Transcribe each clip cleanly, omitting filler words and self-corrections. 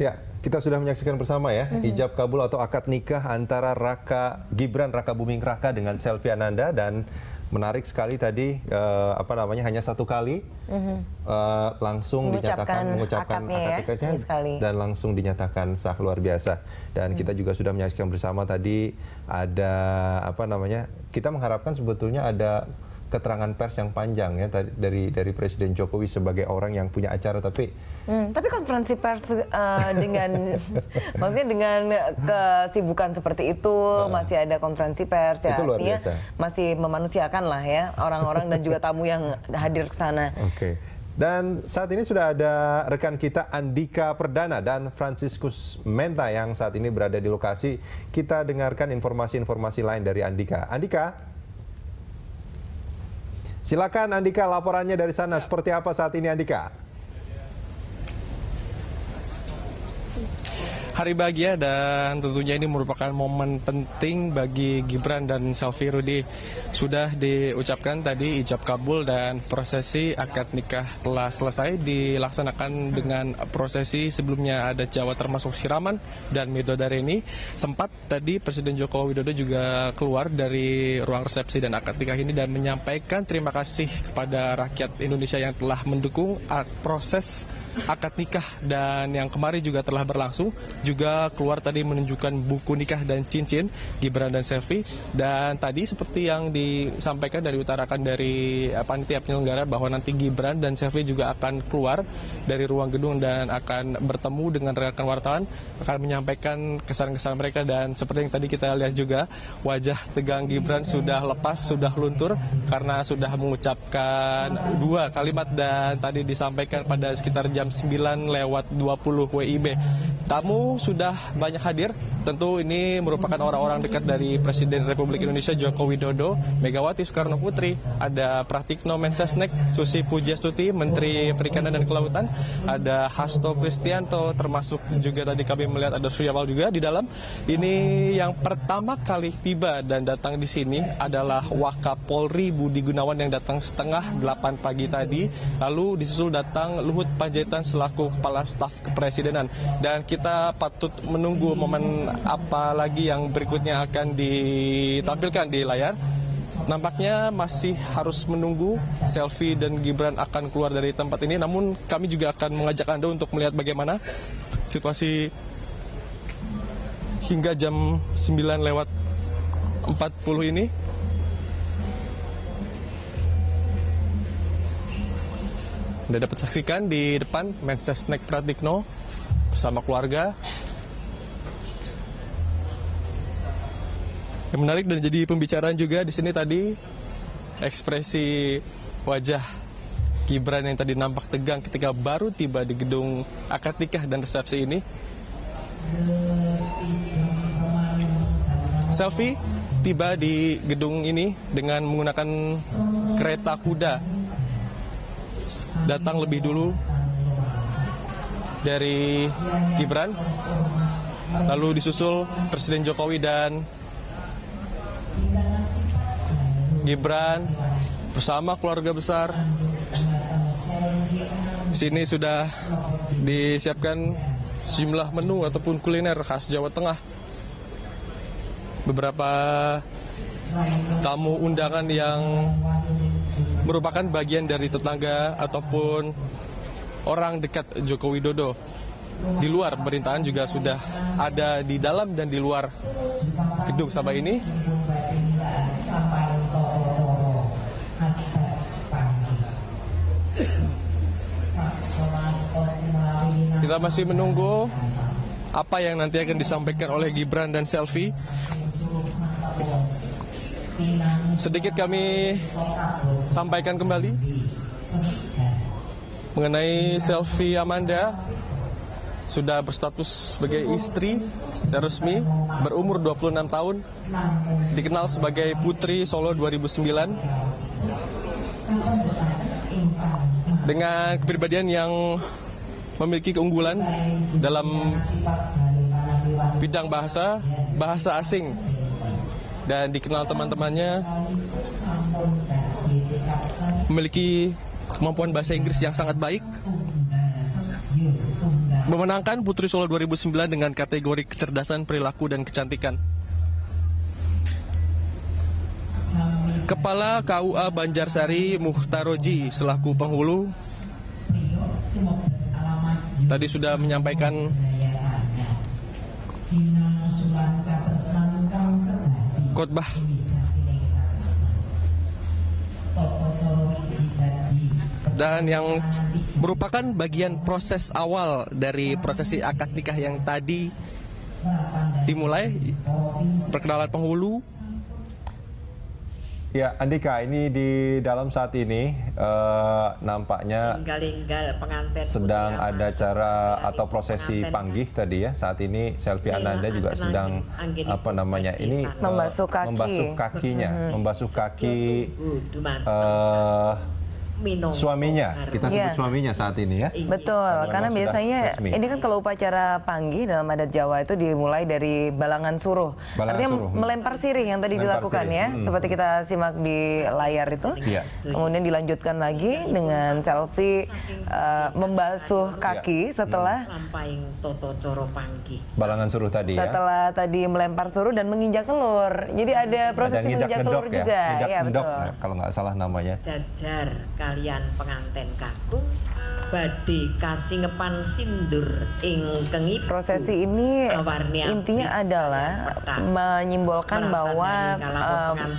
Ya, kita sudah menyaksikan bersama ya, ijab kabul atau akad nikah antara Gibran Raka Buming Raka dengan Selvi Ananda, dan menarik sekali tadi hanya satu kali langsung mengucapkan akad nikahnya dan langsung dinyatakan sah, luar biasa. Dan kita juga sudah menyaksikan bersama tadi ada kita mengharapkan sebetulnya ada keterangan pers yang panjang ya dari Presiden Jokowi sebagai orang yang punya acara, tapi konferensi pers maksudnya dengan kesibukan seperti itu masih ada konferensi pers ya, artinya masih memanusiakan lah ya orang-orang dan juga tamu yang hadir ke sana. Oke. Dan saat ini sudah ada rekan kita Andika Perdana dan Franciscus Menta yang saat ini berada di lokasi. Kita dengarkan informasi-informasi lain dari Andika. Andika? Silakan Andika, laporannya dari sana seperti apa saat ini, Andika? Hari bahagia dan tentunya ini merupakan momen penting bagi Gibran dan Selvi. Rudi, sudah diucapkan tadi ijab kabul dan prosesi akad nikah telah selesai dilaksanakan dengan prosesi sebelumnya ada Jawa termasuk siraman dan midodareni. Sempat tadi Presiden Joko Widodo juga keluar dari ruang resepsi dan akad nikah ini dan menyampaikan terima kasih kepada rakyat Indonesia yang telah mendukung proses akad nikah dan yang kemarin juga telah berlangsung. Juga keluar tadi menunjukkan buku nikah dan cincin Gibran dan Selvi. Dan tadi seperti yang disampaikan dan diutarakan dari panitia penyelenggara bahwa nanti Gibran dan Selvi juga akan keluar dari ruang gedung dan akan bertemu dengan rekan wartawan, akan menyampaikan kesan-kesan mereka. Dan seperti yang tadi kita lihat juga, wajah tegang Gibran sudah lepas, sudah luntur karena sudah mengucapkan dua kalimat dan tadi disampaikan pada sekitar jam 9:20 WIB. Tamu sudah banyak hadir, tentu ini merupakan orang-orang dekat dari Presiden Republik Indonesia Joko Widodo, Megawati Soekarno Putri, ada Pratikno Mensesnek, Susi Pujiastuti, Menteri Perikanan dan Kelautan, ada Hasto Kristianto, termasuk juga tadi kami melihat ada Surya Paloh juga di dalam. Ini yang pertama kali tiba dan datang di sini adalah Wakapolri Budi Gunawan yang datang setengah 8 pagi tadi, lalu disusul datang Luhut Panjaitan selaku Kepala Staf Kepresidenan. Dan kita patut menunggu momen apa lagi yang berikutnya akan ditampilkan di layar. Nampaknya masih harus menunggu Selvi dan Gibran akan keluar dari tempat ini. Namun kami juga akan mengajak Anda untuk melihat bagaimana situasi hingga jam 9:40 ini. Anda dapat saksikan di depan Mensesnek Pratikno bersama keluarga. Yang menarik dan jadi pembicaraan juga di sini tadi ekspresi wajah Gibran yang tadi nampak tegang ketika baru tiba di gedung akad nikah dan resepsi ini. Selvi tiba di gedung ini dengan menggunakan kereta kuda. Datang lebih dulu dari Gibran, lalu disusul Presiden Jokowi dan Gibran bersama keluarga besar. Sini sudah disiapkan sejumlah menu ataupun kuliner khas Jawa Tengah. Beberapa tamu undangan yang merupakan bagian dari tetangga ataupun orang dekat Joko Widodo. Di luar pemerintahan juga sudah ada di dalam dan di luar gedung Sabah ini. Kita masih menunggu apa yang nanti akan disampaikan oleh Gibran dan Selvi. Sedikit kami sampaikan kembali mengenai Selvi Amanda, sudah berstatus sebagai istri secara resmi, berumur 26 tahun, dikenal sebagai Putri Solo 2009, dengan kepribadian yang memiliki keunggulan dalam bidang bahasa asing, dan dikenal teman-temannya memiliki kemampuan bahasa Inggris yang sangat baik. memenangkan Putri Solo 2009 dengan kategori kecerdasan perilaku dan kecantikan. Kepala KUA Banjarsari Muhtaroji selaku penghulu tadi sudah menyampaikan khotbah. Dan yang merupakan bagian proses awal dari prosesi akad nikah yang tadi dimulai, perkenalan penghulu. Ya, Andika, ini di dalam saat ini nampaknya sedang ada acara atau prosesi panggih tadi ya. Saat ini Selvi Ananda juga sedang ini membasuh kaki. membasuh kaki suaminya. Kita sebut suaminya saat ini ya. Betul, karena biasanya ini kan kalau upacara panggih dalam adat Jawa itu dimulai dari balangan suruh. Artinya melempar sirih yang tadi dilakukan ya, seperti kita simak di layar itu. Kemudian dilanjutkan lagi dengan Selvi membasuh kaki setelah balangan suruh tadi ya. Setelah tadi melempar suruh dan menginjak telur. Jadi ada proses menginjak telur juga. Ya, betul. Kalau nggak salah namanya. Jajar kalian penganten kakung badhe kasingepan sindur ingkang ibu. Prosesi ini intinya adalah menyimbolkan bahwa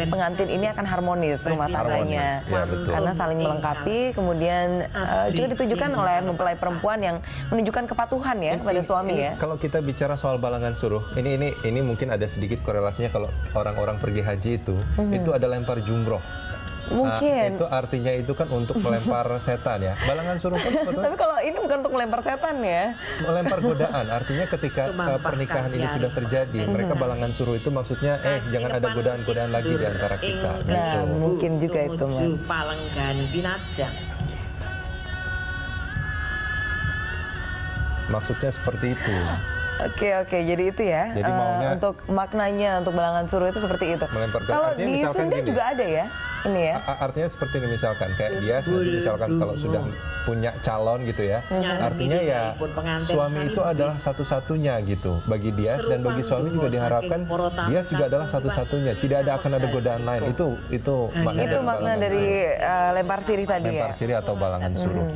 pengantin ini akan harmonis rumah tangganya, karena saling melengkapi. Kemudian juga ditujukan oleh mempelai perempuan yang menunjukkan kepatuhan ya kepada suami ya. Kalau kita bicara soal balangan suruh, ini mungkin ada sedikit korelasinya kalau orang-orang pergi haji itu ada lempar jumroh. Mungkin. Itu artinya itu kan untuk melempar setan ya. Balangan suruh pun sebetulnya. Tapi kalau ini bukan untuk melempar setan ya. Melempar godaan. Artinya ketika pernikahan ini sudah terjadi, mereka balangan suruh itu maksudnya jangan ada godaan-godaan lagi di antara kita. Nah, mungkin juga itu Mas. Palenggan pinajang. Maksudnya seperti itu. Oke, jadi itu ya. Jadi maunya untuk maknanya untuk balangan suruh itu seperti itu. Kalau di Sunda juga ada ya, ini ya. Artinya seperti ini misalkan kayak dia misalkan kalau sudah punya calon gitu ya, artinya ya suami itu adalah satu-satunya gitu bagi dia, dan bagi suami juga diharapkan dia juga adalah satu-satunya. Tidak akan ada godaan lain. Itu makna dari lempar sirih tadi ya. Lempar sirih atau balangan suruh.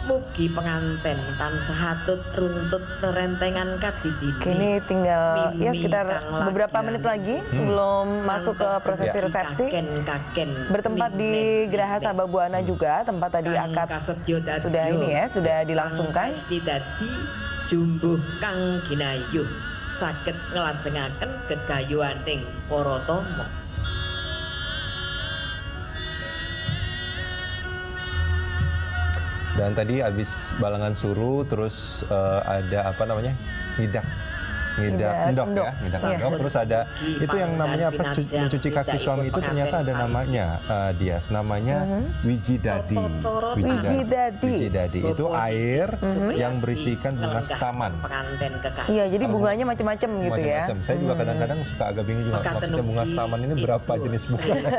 Mugi penganten tansah hatut runtut rerentengan kadidini. Kini tinggal ya sekitar beberapa menit lagi sebelum masuk ke prosesi resepsi. Bertempat di Geraha Sababwana juga, tempat tadi akad sudah dilangsungkan. Dadi jumbuh kang ginayuh saged nglajengaken gegayuhaning para tama. Dan tadi habis balangan suruh, terus ada ngidak endok ya, ngidak endok. Terus ada itu yang namanya mencuci kaki suami itu ternyata ada namanya, namanya wijidadi. Wijidadi itu air yang berisikan bunga setaman. Iya, jadi bunganya macam-macam gitu ya. Saya juga kadang-kadang suka agak bingung juga maksudnya bunga setaman ini berapa jenis bunga.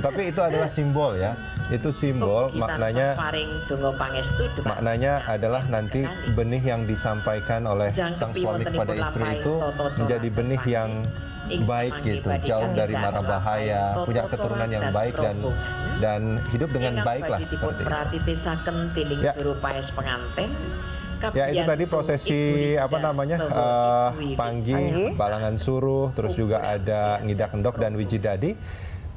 Tapi itu adalah simbol ya. Itu simbol, maknanya adalah nanti benih yang disampaikan oleh sang suami kepada istri itu menjadi benih yang baik gitu, jauh dari mara bahaya, punya keturunan yang baik dan hidup dengan baik lah seperti itu. Ya, itu tadi prosesi panggih, balangan suruh, terus juga ada ngidak endok dan wijidadi.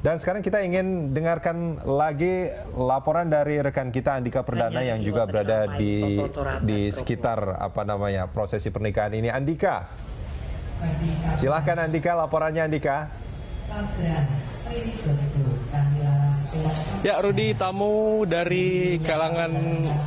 Dan sekarang kita ingin dengarkan lagi laporan dari rekan kita Andika Perdana yang juga berada di sekitar prosesi pernikahan ini. Andika, silahkan Andika, laporannya Andika. Ya, Rudi, tamu dari kalangan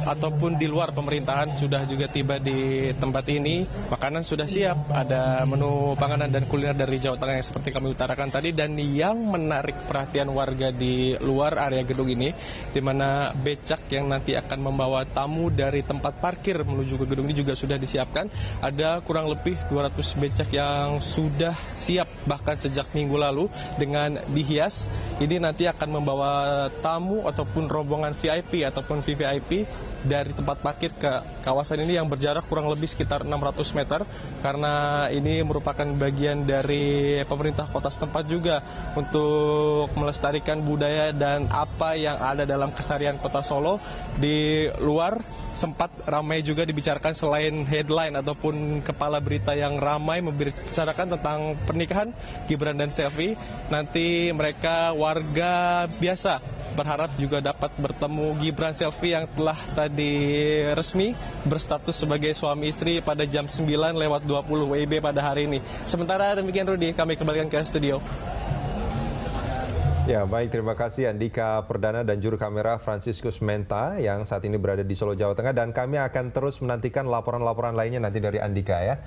ataupun di luar pemerintahan sudah juga tiba di tempat ini. Makanan sudah siap, ada menu panganan dan kuliner dari Jawa Tengah yang seperti kami utarakan tadi. Dan yang menarik perhatian warga di luar area gedung ini, di mana becak yang nanti akan membawa tamu dari tempat parkir menuju ke gedung ini juga sudah disiapkan. Ada kurang lebih 200 becak yang sudah siap bahkan sejak minggu lalu dengan dihias. Ini nanti akan membawa tamu ataupun rombongan VIP ataupun VVIP dari tempat parkir ke kawasan ini yang berjarak kurang lebih sekitar 600 meter, karena ini merupakan bagian dari pemerintah kota setempat juga untuk melestarikan budaya dan apa yang ada dalam keseharian kota Solo. Di luar sempat ramai juga dibicarakan, selain headline ataupun kepala berita yang ramai membicarakan tentang pernikahan Gibran dan Selvi, nanti mereka warga biasa berharap juga dapat bertemu Gibran Selvi yang telah tadi resmi berstatus sebagai suami istri pada jam 9:20 WIB pada hari ini. Sementara demikian Rudi, kami kembalikan ke studio. Ya, baik, terima kasih Andika Perdana dan juru kamera Franciscus Menta yang saat ini berada di Solo, Jawa Tengah, dan kami akan terus menantikan laporan-laporan lainnya nanti dari Andika ya.